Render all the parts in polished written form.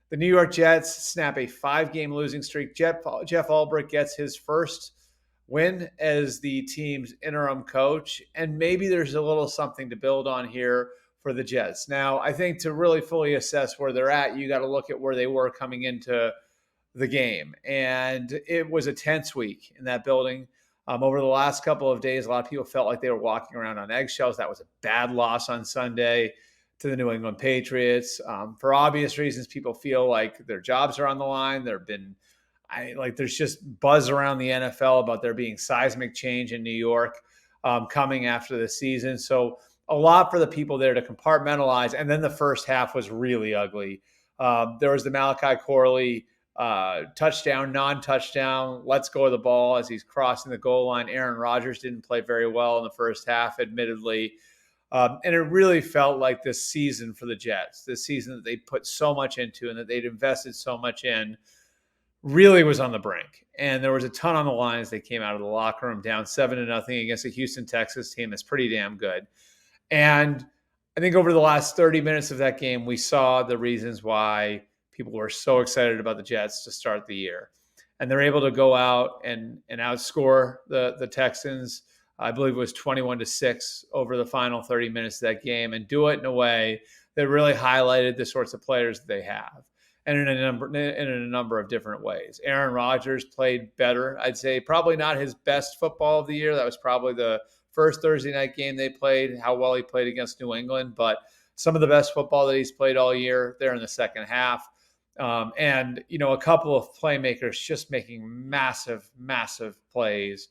The New York Jets snap a 5-game losing streak. Jeff Albert gets his first win as the team's interim coach, and maybe there's a little something to build on here for the Jets. Now, I think to really fully assess where they're at, you got to look at where they were coming into the game. And it was a tense week in that building. Over the last couple of days, a lot of people felt like they were walking around on eggshells. That was a bad loss on Sunday to the New England Patriots. For obvious reasons, people feel like their jobs are on the line. There's just buzz around the NFL about there being seismic change in New York coming after the season. So a lot for the people there to compartmentalize. And then the first half was really ugly. There was the Malachi Corley touchdown, non-touchdown, let's go of the ball as he's crossing the goal line. Aaron Rodgers didn't play very well in the first half, admittedly. And it really felt like this season for the Jets, this season that they put so much into and that they'd invested so much in, really was on the brink. And there was a ton on the line as they came out of the locker room down 7-0 against a Houston Texas team that's pretty damn good. And I think over the last 30 minutes of that game, we saw the reasons why people were so excited about the Jets to start the year. And they're able to go out and outscore the Texans. I believe it was 21-6 over the final 30 minutes of that game, and do it in a way that really highlighted the sorts of players that they have, and in a number of different ways. Aaron Rodgers played better. I'd say probably not his best football of the year. That was probably the first Thursday night game they played, how well he played against New England, but some of the best football that he's played all year there in the second half. And a couple of playmakers just making massive, massive plays.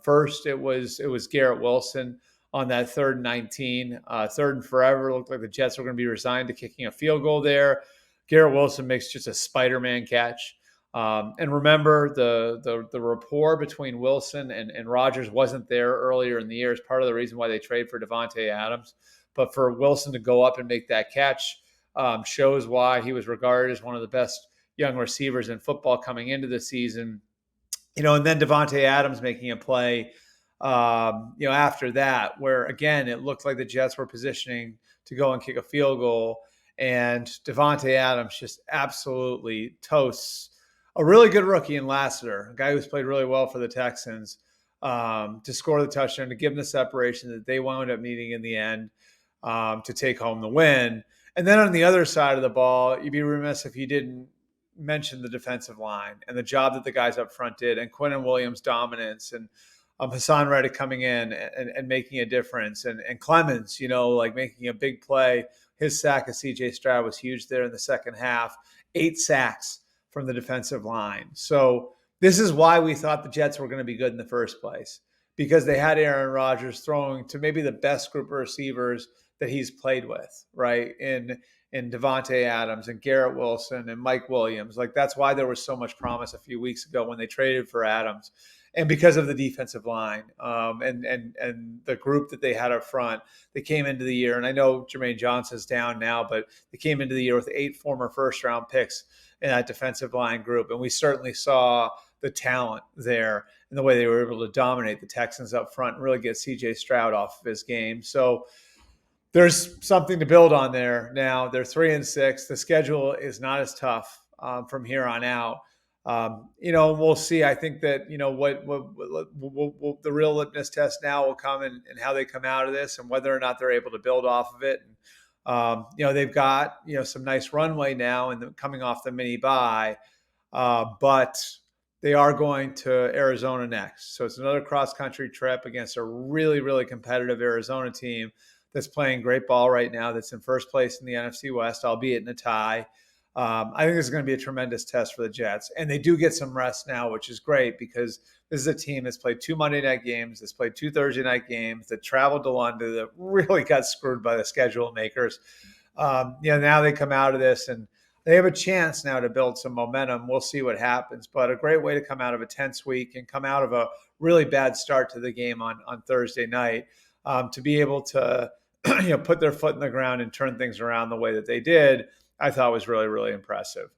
First, it was Garrett Wilson on that 3rd and 19, 3rd and forever. It looked like the Jets were going to be resigned to kicking a field goal there. Garrett Wilson makes just a Spider-Man catch. And remember, the rapport between Wilson and Rodgers wasn't there earlier in the year. It's part of the reason why they trade for Davante Adams. But for Wilson to go up and make that catch shows why he was regarded as one of the best young receivers in football coming into the season. And then Davante Adams making a play, after that, where again, it looked like the Jets were positioning to go and kick a field goal. And Davante Adams just absolutely toasts a really good rookie in Lassiter, a guy who's played really well for the Texans, to score the touchdown, to give them the separation that they wound up needing in the end, to take home the win. And then on the other side of the ball, you'd be remiss if you didn't mention the defensive line and the job that the guys up front did, and Quinnen Williams' dominance, and Hassan Reddick coming in and making a difference, and Clemens, making a big play. His sack of C.J. Stroud was huge there in the second half. 8 sacks from the defensive line. So this is why we thought the Jets were going to be good in the first place, because they had Aaron Rodgers throwing to maybe the best group of receivers that he's played with, right? In Davante Adams and Garrett Wilson and Mike Williams. That's why there was so much promise a few weeks ago when they traded for Adams. And because of the defensive line and the group that they had up front, they came into the year, and I know Jermaine Johnson's down now, but they came into the year with 8 former first-round picks in that defensive line group. And we certainly saw the talent there and the way they were able to dominate the Texans up front and really get C.J. Stroud off of his game. So there's something to build on there. Now they're 3-6. The schedule is not as tough from here on out. We'll see. I think that, what the real litmus test now will come in how they come out of this and whether or not they're able to build off of it. And, they've got, some nice runway now and coming off the mini bye, but they are going to Arizona next. So it's another cross-country trip against a really, really competitive Arizona team that's playing great ball right now, that's in first place in the NFC West, albeit in a tie. I think this is going to be a tremendous test for the Jets. And they do get some rest now, which is great, because this is a team that's played 2 Monday night games, that's played 2 Thursday night games, that traveled to London, that really got screwed by the schedule makers. Now they come out of this and they have a chance now to build some momentum. We'll see what happens, but a great way to come out of a tense week and come out of a really bad start to the game on Thursday night, to be able to put their foot in the ground and turn things around the way that they did, I thought was really, really impressive.